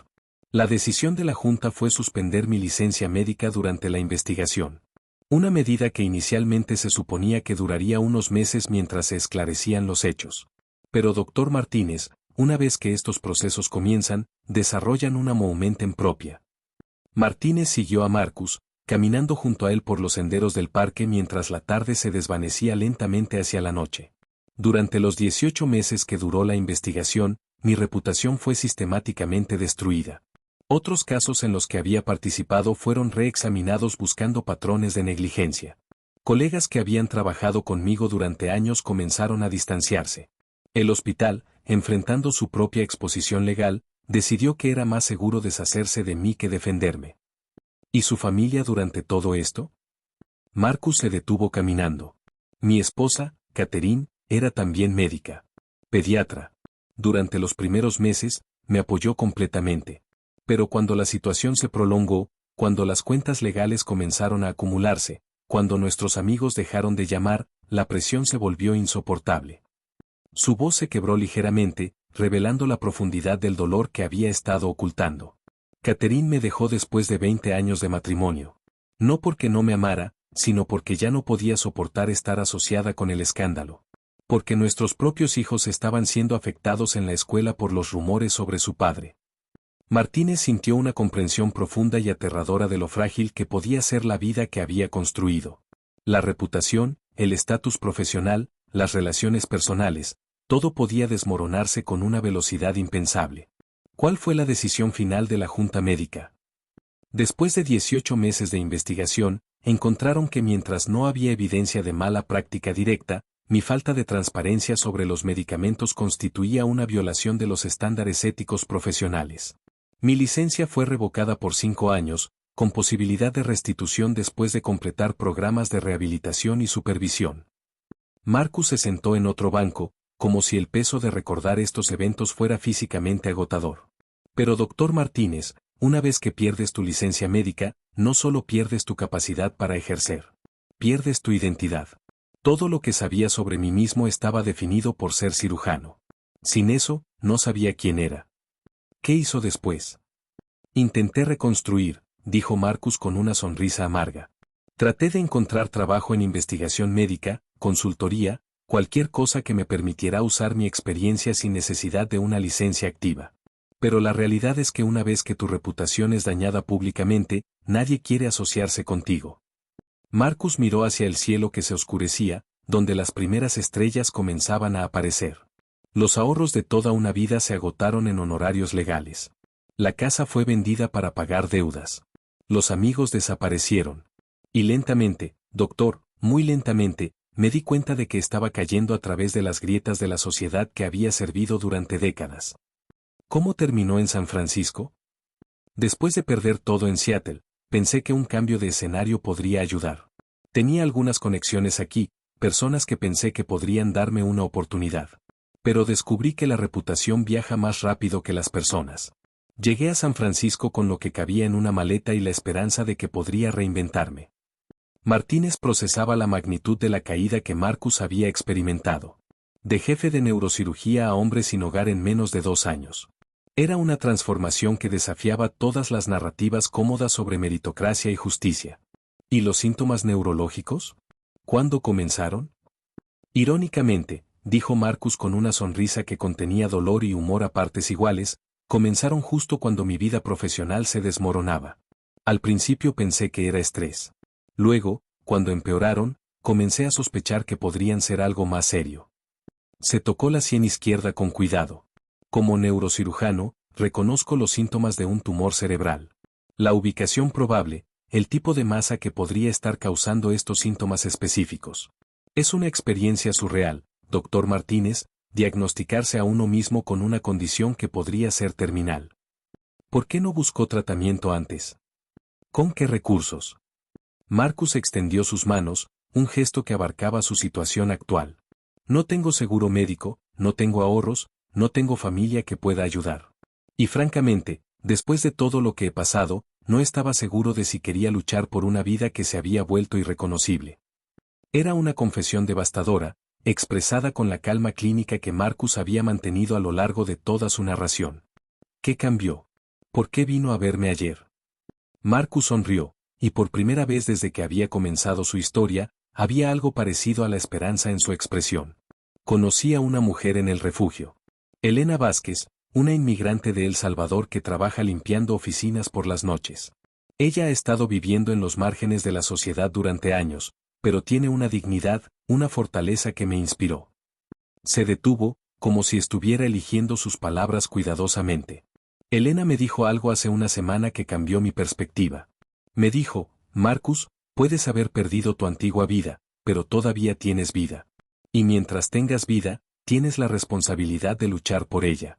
A: La decisión de la Junta fue suspender mi licencia médica durante la investigación. Una medida que inicialmente se suponía que duraría unos meses mientras se esclarecían los hechos. Pero doctor Martínez, una vez que estos procesos comienzan, desarrollan una momenten propia. Martínez siguió a Marcus, caminando junto a él por los senderos del parque mientras la tarde se desvanecía lentamente hacia la noche. Durante los 18 meses que duró la investigación, mi reputación fue sistemáticamente destruida. Otros casos en los que había participado fueron reexaminados buscando patrones de negligencia. Colegas que habían trabajado conmigo durante años comenzaron a distanciarse. El hospital, enfrentando su propia exposición legal, decidió que era más seguro deshacerse de mí que defenderme. ¿Y su familia durante todo esto? Marcus se detuvo caminando. Mi esposa, Catherine, era también médica. Pediatra. Durante los primeros meses, me apoyó completamente. Pero cuando la situación se prolongó, cuando las cuentas legales comenzaron a acumularse, cuando nuestros amigos dejaron de llamar, la presión se volvió insoportable. Su voz se quebró ligeramente, revelando la profundidad del dolor que había estado ocultando. Catherine me dejó después de 20 años de matrimonio. No porque no me amara, sino porque ya no podía soportar estar asociada con el escándalo. Porque nuestros propios hijos estaban siendo afectados en la escuela por los rumores sobre su padre. Martínez sintió una comprensión profunda y aterradora de lo frágil que podía ser la vida que había construido. La reputación, el estatus profesional, las relaciones personales, todo podía desmoronarse con una velocidad impensable. ¿Cuál fue la decisión final de la Junta Médica? Después de 18 meses de investigación, encontraron que mientras no había evidencia de mala práctica directa, mi falta de transparencia sobre los medicamentos constituía una violación de los estándares éticos profesionales. Mi licencia fue revocada por 5 años, con posibilidad de restitución después de completar programas de rehabilitación y supervisión. Marcus se sentó en otro banco, como si el peso de recordar estos eventos fuera físicamente agotador. Pero doctor Martínez, una vez que pierdes tu licencia médica, no solo pierdes tu capacidad para ejercer. Pierdes tu identidad. Todo lo que sabía sobre mí mismo estaba definido por ser cirujano. Sin eso, no sabía quién era. ¿Qué hizo después? Intenté reconstruir, dijo Marcus con una sonrisa amarga. Traté de encontrar trabajo en investigación médica, consultoría, cualquier cosa que me permitiera usar mi experiencia sin necesidad de una licencia activa. Pero la realidad es que una vez que tu reputación es dañada públicamente, nadie quiere asociarse contigo. Marcus miró hacia el cielo que se oscurecía, donde las primeras estrellas comenzaban a aparecer. Los ahorros de toda una vida se agotaron en honorarios legales. La casa fue vendida para pagar deudas. Los amigos desaparecieron. Y lentamente, doctor, muy lentamente, me di cuenta de que estaba cayendo a través de las grietas de la sociedad que había servido durante décadas. ¿Cómo terminó en San Francisco? Después de perder todo en Seattle, pensé que un cambio de escenario podría ayudar. Tenía algunas conexiones aquí, personas que pensé que podrían darme una oportunidad. Pero descubrí que la reputación viaja más rápido que las personas. Llegué a San Francisco con lo que cabía en una maleta y la esperanza de que podría reinventarme. Martínez procesaba la magnitud de la caída que Marcus había experimentado. De jefe de neurocirugía a hombre sin hogar en menos de 2 años. Era una transformación que desafiaba todas las narrativas cómodas sobre meritocracia y justicia. ¿Y los síntomas neurológicos? ¿Cuándo comenzaron? Irónicamente, dijo Marcus con una sonrisa que contenía dolor y humor a partes iguales, comenzaron justo cuando mi vida profesional se desmoronaba. Al principio pensé que era estrés. Luego, cuando empeoraron, comencé a sospechar que podrían ser algo más serio. Se tocó la sien izquierda con cuidado. Como neurocirujano, reconozco los síntomas de un tumor cerebral. La ubicación probable, el tipo de masa que podría estar causando estos síntomas específicos. Es una experiencia surreal, doctor Martínez, diagnosticarse a uno mismo con una condición que podría ser terminal. ¿Por qué no buscó tratamiento antes? ¿Con qué recursos? Marcus extendió sus manos, un gesto que abarcaba su situación actual. No tengo seguro médico, no tengo ahorros, no tengo familia que pueda ayudar. Y francamente, después de todo lo que he pasado, no estaba seguro de si quería luchar por una vida que se había vuelto irreconocible. Era una confesión devastadora, expresada con la calma clínica que Marcus había mantenido a lo largo de toda su narración. ¿Qué cambió? ¿Por qué vino a verme ayer? Marcus sonrió, y por primera vez desde que había comenzado su historia, había algo parecido a la esperanza en su expresión. Conocí a una mujer en el refugio. Elena Vázquez, una inmigrante de El Salvador que trabaja limpiando oficinas por las noches. Ella ha estado viviendo en los márgenes de la sociedad durante años, pero tiene una dignidad, una fortaleza que me inspiró. Se detuvo, como si estuviera eligiendo sus palabras cuidadosamente. Elena me dijo algo hace una semana que cambió mi perspectiva. Me dijo, Marcus, puedes haber perdido tu antigua vida, pero todavía tienes vida. Y mientras tengas vida, tienes la responsabilidad de luchar por ella.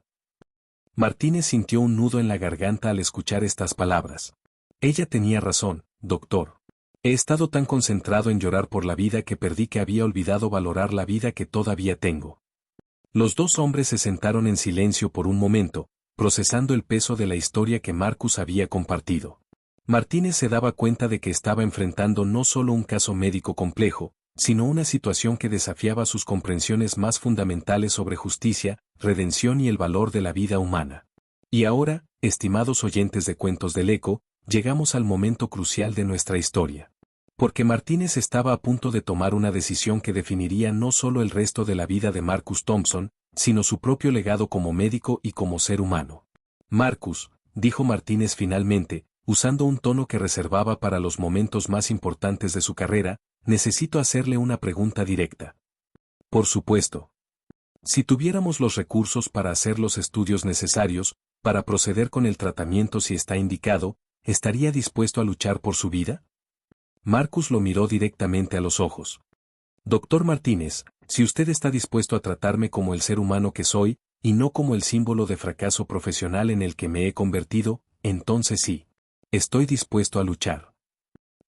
A: Martínez sintió un nudo en la garganta al escuchar estas palabras. Ella tenía razón, doctor. He estado tan concentrado en llorar por la vida que perdí que había olvidado valorar la vida que todavía tengo. Los dos hombres se sentaron en silencio por un momento, procesando el peso de la historia que Marcus había compartido. Martínez se daba cuenta de que estaba enfrentando no solo un caso médico complejo, sino una situación que desafiaba sus comprensiones más fundamentales sobre justicia, redención y el valor de la vida humana. Y ahora, estimados oyentes de Cuentos del Eco, llegamos al momento crucial de nuestra historia. Porque Martínez estaba a punto de tomar una decisión que definiría no solo el resto de la vida de Marcus Thompson, sino su propio legado como médico y como ser humano. Marcus, dijo Martínez finalmente, usando un tono que reservaba para los momentos más importantes de su carrera, necesito hacerle una pregunta directa. Por supuesto. Si tuviéramos los recursos para hacer los estudios necesarios, para proceder con el tratamiento si está indicado, ¿estaría dispuesto a luchar por su vida? Marcus lo miró directamente a los ojos. Doctor Martínez, si usted está dispuesto a tratarme como el ser humano que soy, y no como el símbolo de fracaso profesional en el que me he convertido, entonces sí. Estoy dispuesto a luchar.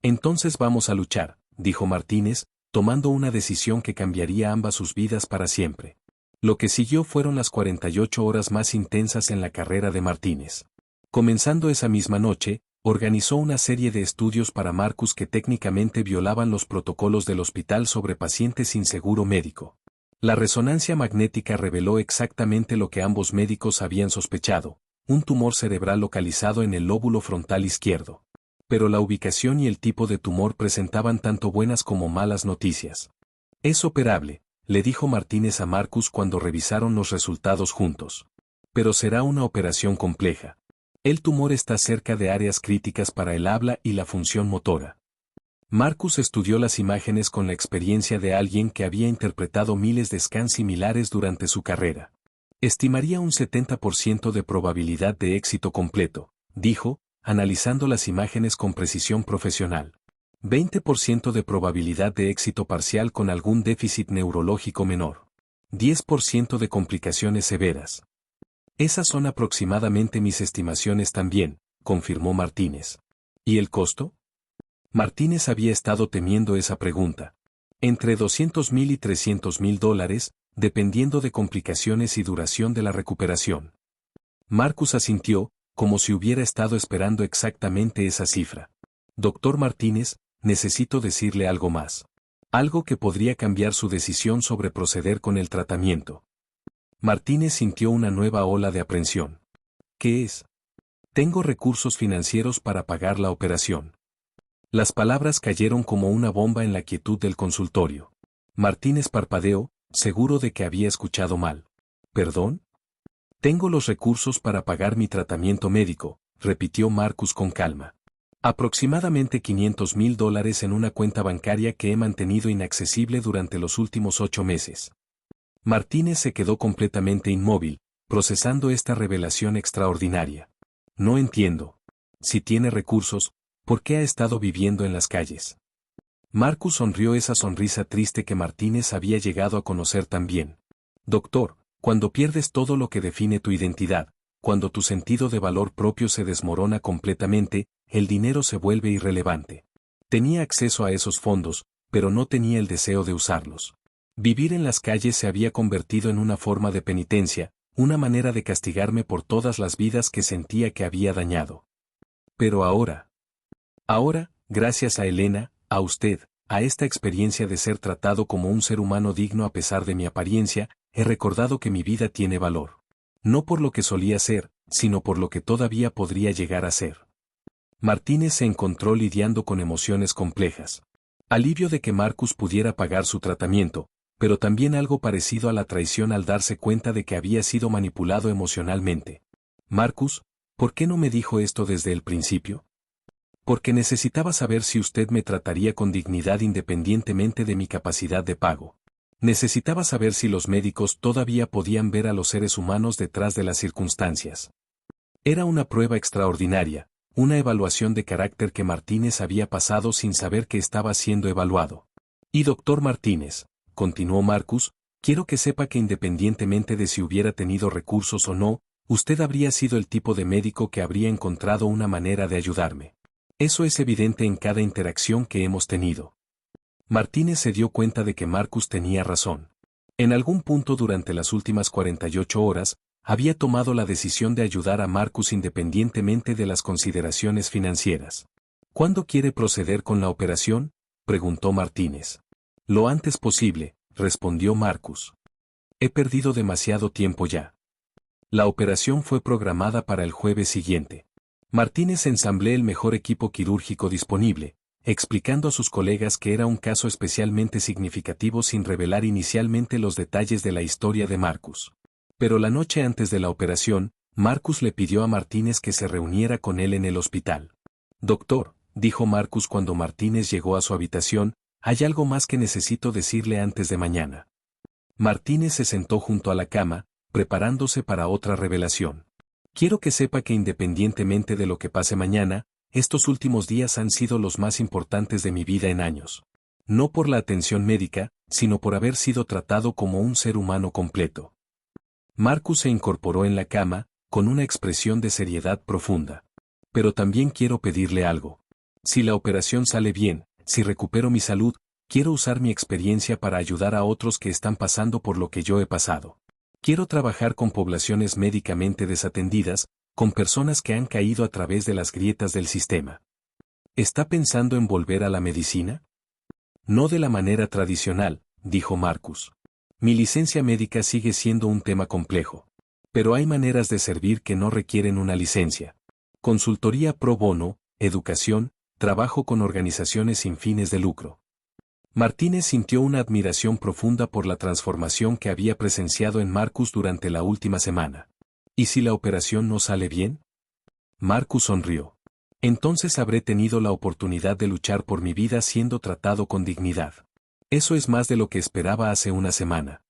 A: Entonces vamos a luchar, dijo Martínez, tomando una decisión que cambiaría ambas sus vidas para siempre. Lo que siguió fueron las 48 horas más intensas en la carrera de Martínez. Comenzando esa misma noche, organizó una serie de estudios para Marcus que técnicamente violaban los protocolos del hospital sobre pacientes sin seguro médico. La resonancia magnética reveló exactamente lo que ambos médicos habían sospechado, un tumor cerebral localizado en el lóbulo frontal izquierdo. Pero la ubicación y el tipo de tumor presentaban tanto buenas como malas noticias. Es operable, le dijo Martínez a Marcus cuando revisaron los resultados juntos. Pero será una operación compleja. El tumor está cerca de áreas críticas para el habla y la función motora. Marcus estudió las imágenes con la experiencia de alguien que había interpretado miles de scans similares durante su carrera. Estimaría un 70% de probabilidad de éxito completo, dijo, analizando las imágenes con precisión profesional. 20% de probabilidad de éxito parcial con algún déficit neurológico menor. 10% de complicaciones severas. Esas son aproximadamente mis estimaciones también, confirmó Martínez. ¿Y el costo? Martínez había estado temiendo esa pregunta. Entre $200,000 y $300,000, dependiendo de complicaciones y duración de la recuperación. Marcus asintió, como si hubiera estado esperando exactamente esa cifra. Doctor Martínez, necesito decirle algo más. Algo que podría cambiar su decisión sobre proceder con el tratamiento. Martínez sintió una nueva ola de aprensión. ¿Qué es? Tengo recursos financieros para pagar la operación. Las palabras cayeron como una bomba en la quietud del consultorio. Martínez parpadeó, seguro de que había escuchado mal. ¿Perdón? Tengo los recursos para pagar mi tratamiento médico, repitió Marcus con calma. Aproximadamente $500,000 en una cuenta bancaria que he mantenido inaccesible durante los últimos 8 meses. Martínez se quedó completamente inmóvil, procesando esta revelación extraordinaria. No entiendo. Si tiene recursos, ¿por qué ha estado viviendo en las calles? Marcus sonrió esa sonrisa triste que Martínez había llegado a conocer tan bien. Doctor, cuando pierdes todo lo que define tu identidad, cuando tu sentido de valor propio se desmorona completamente, el dinero se vuelve irrelevante. Tenía acceso a esos fondos, pero no tenía el deseo de usarlos. Vivir en las calles se había convertido en una forma de penitencia, una manera de castigarme por todas las vidas que sentía que había dañado. Pero ahora, gracias a Elena, a usted, a esta experiencia de ser tratado como un ser humano digno a pesar de mi apariencia, he recordado que mi vida tiene valor. No por lo que solía ser, sino por lo que todavía podría llegar a ser. Martínez se encontró lidiando con emociones complejas. Alivio de que Marcus pudiera pagar su tratamiento, pero también algo parecido a la traición al darse cuenta de que había sido manipulado emocionalmente. Marcus, ¿por qué no me dijo esto desde el principio? Porque necesitaba saber si usted me trataría con dignidad independientemente de mi capacidad de pago. Necesitaba saber si los médicos todavía podían ver a los seres humanos detrás de las circunstancias. Era una prueba extraordinaria, una evaluación de carácter que Martínez había pasado sin saber que estaba siendo evaluado. Y doctor Martínez, continuó Marcus, quiero que sepa que independientemente de si hubiera tenido recursos o no, usted habría sido el tipo de médico que habría encontrado una manera de ayudarme. Eso es evidente en cada interacción que hemos tenido. Martínez se dio cuenta de que Marcus tenía razón. En algún punto durante las últimas 48 horas, había tomado la decisión de ayudar a Marcus independientemente de las consideraciones financieras. ¿Cuándo quiere proceder con la operación?, preguntó Martínez. Lo antes posible, respondió Marcus. He perdido demasiado tiempo ya. La operación fue programada para el jueves siguiente. Martínez ensambló el mejor equipo quirúrgico disponible, explicando a sus colegas que era un caso especialmente significativo sin revelar inicialmente los detalles de la historia de Marcus. Pero la noche antes de la operación, Marcus le pidió a Martínez que se reuniera con él en el hospital. Doctor, dijo Marcus cuando Martínez llegó a su habitación, hay algo más que necesito decirle antes de mañana. Martínez se sentó junto a la cama, preparándose para otra revelación. Quiero que sepa que independientemente de lo que pase mañana, estos últimos días han sido los más importantes de mi vida en años. No por la atención médica, sino por haber sido tratado como un ser humano completo. Marcus se incorporó en la cama, con una expresión de seriedad profunda. Pero también quiero pedirle algo. Si la operación sale bien, si recupero mi salud, quiero usar mi experiencia para ayudar a otros que están pasando por lo que yo he pasado. Quiero trabajar con poblaciones médicamente desatendidas, con personas que han caído a través de las grietas del sistema. ¿Está pensando en volver a la medicina? No de la manera tradicional, dijo Marcus. Mi licencia médica sigue siendo un tema complejo. Pero hay maneras de servir que no requieren una licencia. Consultoría pro bono, educación, trabajo con organizaciones sin fines de lucro. Martínez sintió una admiración profunda por la transformación que había presenciado en Marcus durante la última semana. ¿Y si la operación no sale bien? Marcus sonrió. Entonces habré tenido la oportunidad de luchar por mi vida siendo tratado con dignidad. Eso es más de lo que esperaba hace una semana.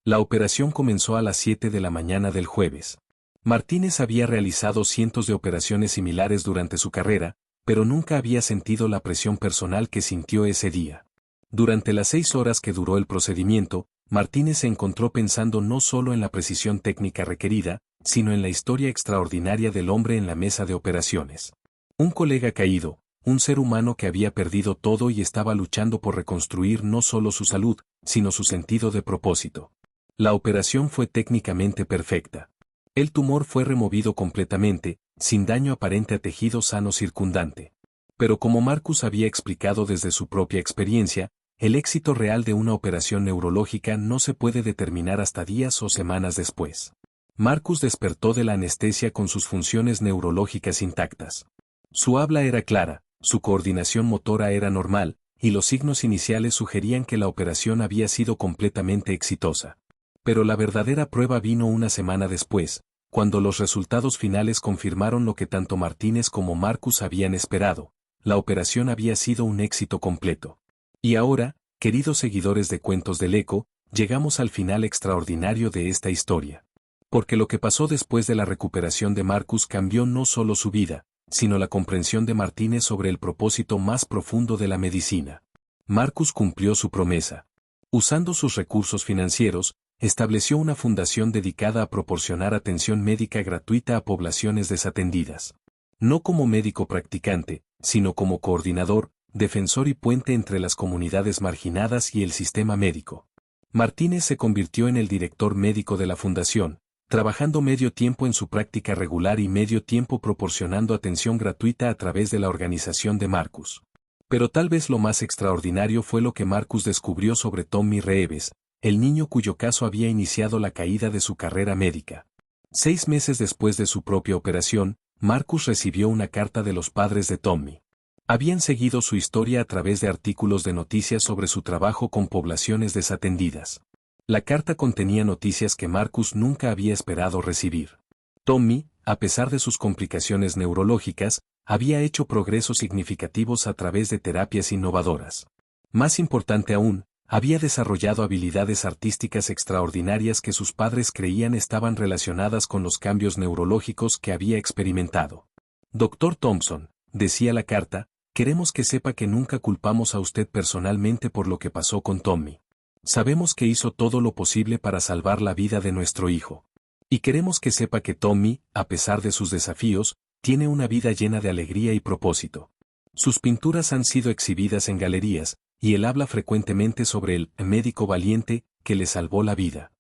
A: La operación comenzó a las 7 de la mañana del jueves. Martínez había realizado cientos de operaciones similares durante su carrera, pero nunca había sentido la presión personal que sintió ese día. Durante las 6 horas que duró el procedimiento, Martínez se encontró pensando no solo en la precisión técnica requerida, sino en la historia extraordinaria del hombre en la mesa de operaciones. Un colega caído, un ser humano que había perdido todo y estaba luchando por reconstruir no solo su salud, sino su sentido de propósito. La operación fue técnicamente perfecta. El tumor fue removido completamente, sin daño aparente a tejido sano circundante. Pero como Marcus había explicado desde su propia experiencia, el éxito real de una operación neurológica no se puede determinar hasta días o semanas después. Marcus despertó de la anestesia con sus funciones neurológicas intactas. Su habla era clara, su coordinación motora era normal, y los signos iniciales sugerían que la operación había sido completamente exitosa. Pero la verdadera prueba vino una semana después, cuando los resultados finales confirmaron lo que tanto Martínez como Marcus habían esperado: la operación había sido un éxito completo. Y ahora, queridos seguidores de Cuentos del Eco, llegamos al final extraordinario de esta historia. Porque lo que pasó después de la recuperación de Marcus cambió no solo su vida, sino la comprensión de Martínez sobre el propósito más profundo de la medicina. Marcus cumplió su promesa. Usando sus recursos financieros, estableció una fundación dedicada a proporcionar atención médica gratuita a poblaciones desatendidas. No como médico practicante, sino como coordinador, defensor y puente entre las comunidades marginadas y el sistema médico. Martínez se convirtió en el director médico de la fundación, trabajando medio tiempo en su práctica regular y medio tiempo proporcionando atención gratuita a través de la organización de Marcus. Pero tal vez lo más extraordinario fue lo que Marcus descubrió sobre Tommy Reeves, el niño cuyo caso había iniciado la caída de su carrera médica. 6 meses después de su propia operación, Marcus recibió una carta de los padres de Tommy. Habían seguido su historia a través de artículos de noticias sobre su trabajo con poblaciones desatendidas. La carta contenía noticias que Marcus nunca había esperado recibir. Tommy, a pesar de sus complicaciones neurológicas, había hecho progresos significativos a través de terapias innovadoras. Más importante aún, había desarrollado habilidades artísticas extraordinarias que sus padres creían estaban relacionadas con los cambios neurológicos que había experimentado. Dr. Thompson, decía la carta, queremos que sepa que nunca culpamos a usted personalmente por lo que pasó con Tommy. Sabemos que hizo todo lo posible para salvar la vida de nuestro hijo. Y queremos que sepa que Tommy, a pesar de sus desafíos, tiene una vida llena de alegría y propósito. Sus pinturas han sido exhibidas en galerías, y él habla frecuentemente sobre el médico valiente que le salvó la vida.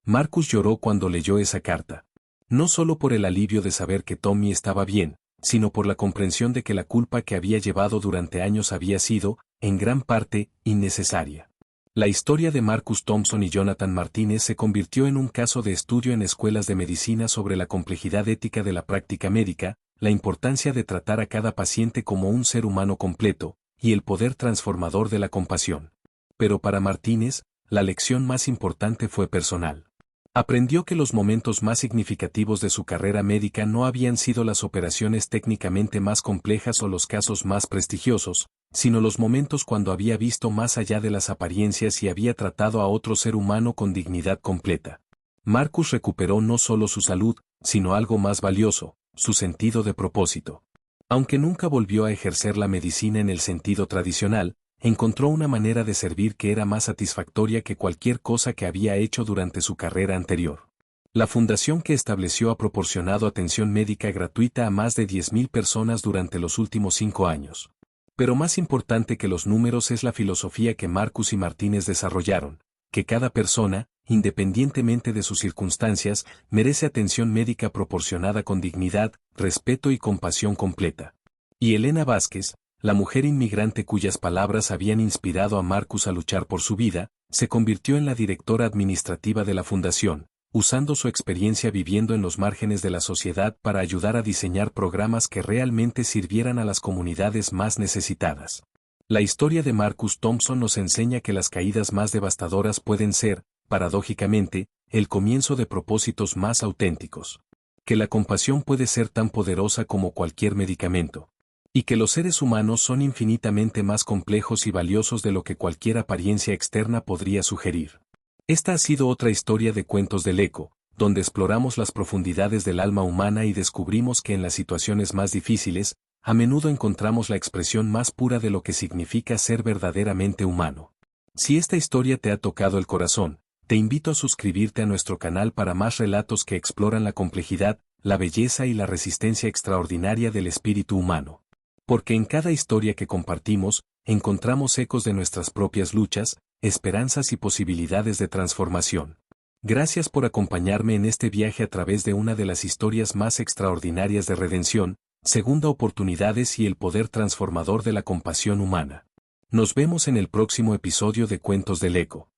A: Marcus lloró cuando leyó esa carta. No solo por el alivio de saber que Tommy estaba bien, sino por la comprensión de que la culpa que había llevado durante años había sido, en gran parte, innecesaria. La historia de Marcus Thompson y Jonathan Martínez se convirtió en un caso de estudio en escuelas de medicina sobre la complejidad ética de la práctica médica, la importancia de tratar a cada paciente como un ser humano completo, y el poder transformador de la compasión. Pero para Martínez, la lección más importante fue personal. Aprendió que los momentos más significativos de su carrera médica no habían sido las operaciones técnicamente más complejas o los casos más prestigiosos, sino los momentos cuando había visto más allá de las apariencias y había tratado a otro ser humano con dignidad completa. Marcus recuperó no solo su salud, sino algo más valioso, su sentido de propósito. Aunque nunca volvió a ejercer la medicina en el sentido tradicional, encontró una manera de servir que era más satisfactoria que cualquier cosa que había hecho durante su carrera anterior. La fundación que estableció ha proporcionado atención médica gratuita a más de 10.000 personas durante los últimos 5 años. Pero más importante que los números es la filosofía que Marcus y Martínez desarrollaron, que cada persona, independientemente de sus circunstancias, merece atención médica proporcionada con dignidad, respeto y compasión completa. Y Elena Vázquez, la mujer inmigrante cuyas palabras habían inspirado a Marcus a luchar por su vida, se convirtió en la directora administrativa de la fundación, usando su experiencia viviendo en los márgenes de la sociedad para ayudar a diseñar programas que realmente sirvieran a las comunidades más necesitadas. La historia de Marcus Thompson nos enseña que las caídas más devastadoras pueden ser, paradójicamente, el comienzo de propósitos más auténticos. Que la compasión puede ser tan poderosa como cualquier medicamento. Y que los seres humanos son infinitamente más complejos y valiosos de lo que cualquier apariencia externa podría sugerir. Esta ha sido otra historia de Cuentos del Eco, donde exploramos las profundidades del alma humana y descubrimos que en las situaciones más difíciles, a menudo encontramos la expresión más pura de lo que significa ser verdaderamente humano. Si esta historia te ha tocado el corazón, te invito a suscribirte a nuestro canal para más relatos que exploran la complejidad, la belleza y la resistencia extraordinaria del espíritu humano. Porque en cada historia que compartimos, encontramos ecos de nuestras propias luchas, esperanzas y posibilidades de transformación. Gracias por acompañarme en este viaje a través de una de las historias más extraordinarias de redención, segunda oportunidades y el poder transformador de la compasión humana. Nos vemos en el próximo episodio de Cuentos del Eco.